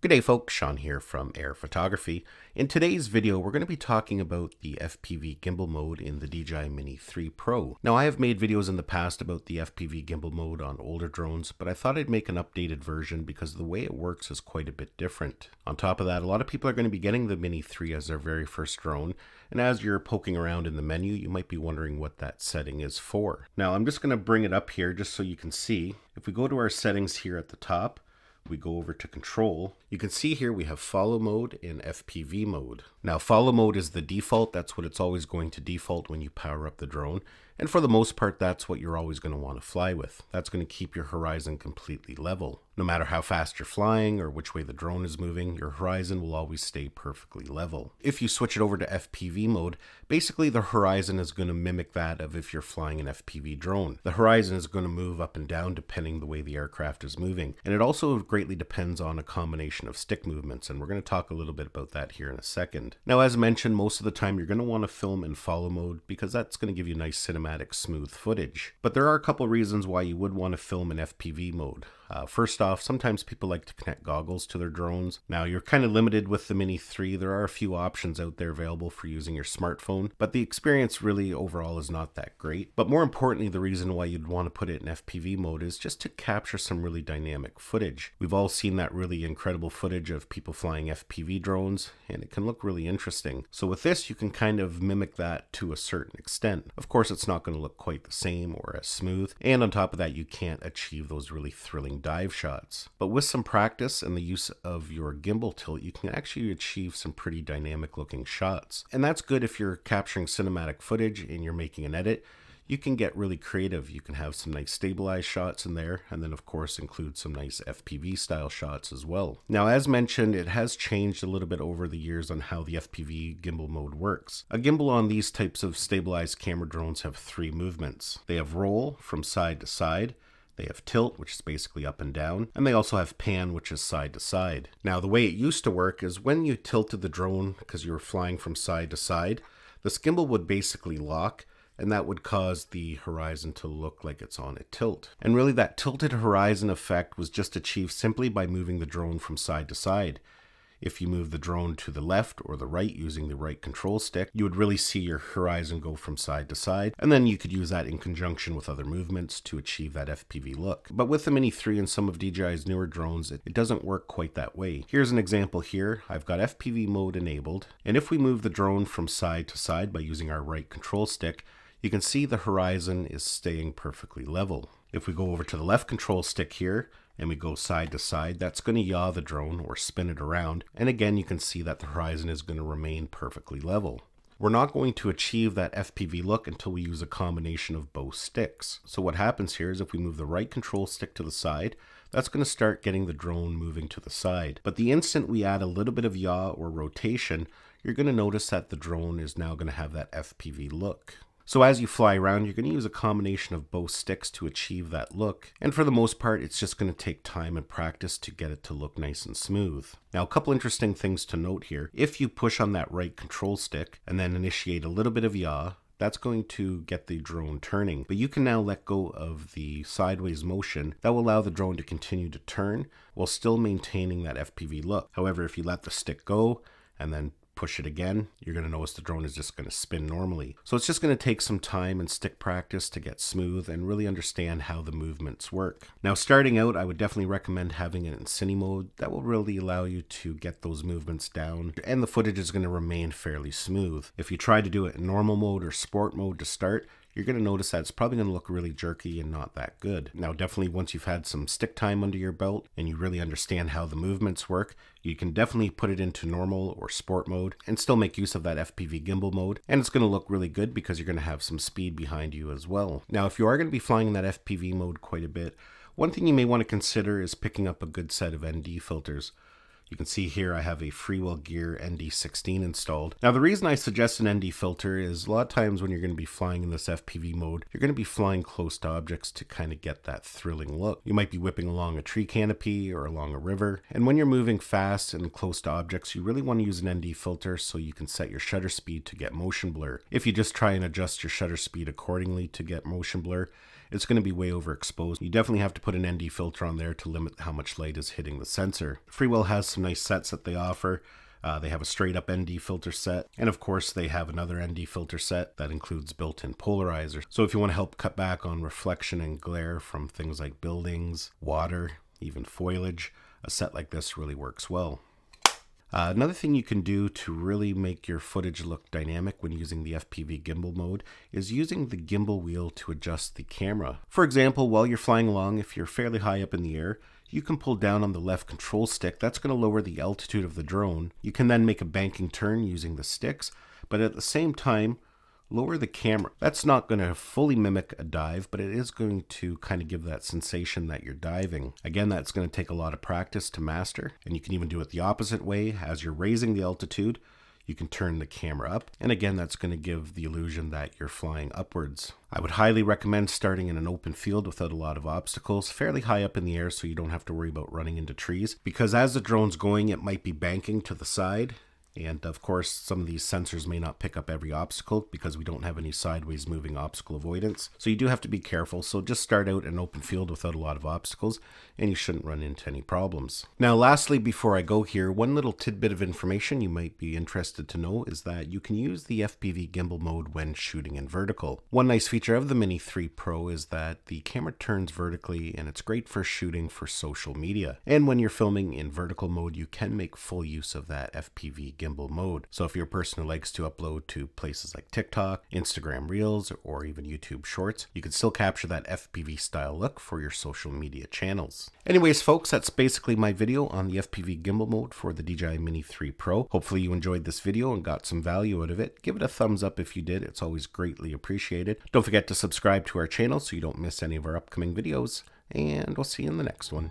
Good day folks, Sean here from Air Photography. In today's video, we're going to be talking about the FPV Gimbal mode in the DJI Mini 3 Pro. Now I have made videos in the past about the FPV Gimbal mode on older drones, but I thought I'd make an updated version because the way it works is quite a bit different. On top of that, a lot of people are going to be getting the Mini 3 as their very first drone, and as you're poking around in the menu, you might be wondering what that setting is for. Now I'm just going to bring it up here just so you can see. If we go to our settings here at the top, we go over to control, you can see here we have follow mode and FPV mode. Now follow mode is the default, that's what it's always going to default when you power up the drone. And for the most part, that's what you're always going to want to fly with. That's going to keep your horizon completely level. No matter how fast you're flying or which way the drone is moving, your horizon will always stay perfectly level. If you switch it over to FPV mode, basically the horizon is going to mimic that of if you're flying an FPV drone. The horizon is going to move up and down depending the way the aircraft is moving. And it also greatly depends on a combination of stick movements, and we're going to talk a little bit about that here in a second. Now, as mentioned, most of the time you're going to want to film in follow mode because that's going to give you nice cinematic smooth footage. But there are a couple reasons why you would want to film in FPV mode. First off, sometimes people like to connect goggles to their drones. Now you're kind of limited with the Mini 3. There are a few options out there available for using your smartphone, but the experience really overall is not that great. But more importantly, the reason why you'd want to put it in FPV mode is just to capture some really dynamic footage. We've all seen that really incredible footage of people flying FPV drones, and it can look really interesting. So with this, you can kind of mimic that to a certain extent. Of course, it's not going to look quite the same or as smooth, and on top of that, you can't achieve those really thrilling dive shots. But with some practice and the use of your gimbal tilt, you can actually achieve some pretty dynamic looking shots. And that's good if you're capturing cinematic footage and you're making an edit. You can get really creative. You can have some nice stabilized shots in there, and then of course include some nice FPV style shots as well. Now, as mentioned, it has changed a little bit over the years on how the FPV gimbal mode works. A gimbal on these types of stabilized camera drones have three movements. They have roll from side to side, they have tilt, which is basically up and down, and they also have pan, which is side to side. Now, the way it used to work is when you tilted the drone because you were flying from side to side, the gimbal would basically lock, and that would cause the horizon to look like it's on a tilt. And really that tilted horizon effect was just achieved simply by moving the drone from side to side. If you move the drone to the left or the right using the right control stick, you would really see your horizon go from side to side, and then you could use that in conjunction with other movements to achieve that FPV look. But with the Mini 3 and some of DJI's newer drones, it doesn't work quite that way. Here's an example here. I've got FPV mode enabled, and if we move the drone from side to side by using our right control stick, you can see the horizon is staying perfectly level. If we go over to the left control stick here, and we go side to side, that's going to yaw the drone or spin it around. And again, you can see that the horizon is going to remain perfectly level. We're not going to achieve that FPV look until we use a combination of both sticks. So what happens here is if we move the right control stick to the side, that's going to start getting the drone moving to the side. But the instant we add a little bit of yaw or rotation, you're going to notice that the drone is now going to have that FPV look. So as you fly around, you're going to use a combination of both sticks to achieve that look. And for the most part, it's just going to take time and practice to get it to look nice and smooth. Now, a couple interesting things to note here. If you push on that right control stick and then initiate a little bit of yaw, that's going to get the drone turning. But you can now let go of the sideways motion that will allow the drone to continue to turn while still maintaining that FPV look. However, if you let the stick go and then push it again, you're going to notice the drone is just going to spin normally. So it's just going to take some time and stick practice to get smooth and really understand how the movements work. Now, starting out, I would definitely recommend having it in cine mode. That will really allow you to get those movements down, and the footage is going to remain fairly smooth. If you try to do it in normal mode or sport mode to start, you're going to notice that it's probably going to look really jerky and not that good. Now, definitely once you've had some stick time under your belt and you really understand how the movements work, you can definitely put it into normal or sport mode and still make use of that FPV gimbal mode. And it's going to look really good because you're going to have some speed behind you as well. Now, if you are going to be flying in that FPV mode quite a bit, one thing you may want to consider is picking up a good set of ND filters. You can see here I have a Freewell Gear ND16 installed. Now the reason I suggest an ND filter is a lot of times when you're going to be flying in this FPV mode, you're going to be flying close to objects to kind of get that thrilling look. You might be whipping along a tree canopy or along a river, and when you're moving fast and close to objects, you really want to use an ND filter so you can set your shutter speed to get motion blur. If you just try and adjust your shutter speed accordingly to get motion blur, it's going to be way overexposed. You definitely have to put an ND filter on there to limit how much light is hitting the sensor. Freewell has some nice sets that they offer. They have a straight up ND filter set, and of course they have another ND filter set that includes built-in polarizer. So if you want to help cut back on reflection and glare from things like buildings, water, even foliage, a set like this really works well. Another thing you can do to really make your footage look dynamic when using the FPV Gimbal mode is using the Gimbal Wheel to adjust the camera. For example, while you're flying along, if you're fairly high up in the air, you can pull down on the left control stick. That's going to lower the altitude of the drone. You can then make a banking turn using the sticks, but at the same time, lower the camera. That's not going to fully mimic a dive, but it is going to kind of give that sensation that you're diving. Again, that's going to take a lot of practice to master, and you can even do it the opposite way. As you're raising the altitude, you can turn the camera up, and again, that's going to give the illusion that you're flying upwards. I would highly recommend starting in an open field without a lot of obstacles, fairly high up in the air so you don't have to worry about running into trees, because as the drone's going, it might be banking to the side. And of course, some of these sensors may not pick up every obstacle because we don't have any sideways moving obstacle avoidance. So you do have to be careful. So just start out in an open field without a lot of obstacles and you shouldn't run into any problems. Now, lastly, before I go here, one little tidbit of information you might be interested to know is that you can use the FPV Gimbal mode when shooting in vertical. One nice feature of the Mini 3 Pro is that the camera turns vertically and it's great for shooting for social media. And when you're filming in vertical mode, you can make full use of that FPV Gimbal mode. So if you're a person who likes to upload to places like TikTok, Instagram Reels, or even YouTube Shorts, you can still capture that FPV style look for your social media channels. Anyways, folks, that's basically my video on the FPV Gimbal mode for the DJI Mini 3 Pro. Hopefully you enjoyed this video and got some value out of it. Give it a thumbs up if you did. It's always greatly appreciated. Don't forget to subscribe to our channel so you don't miss any of our upcoming videos, and we'll see you in the next one.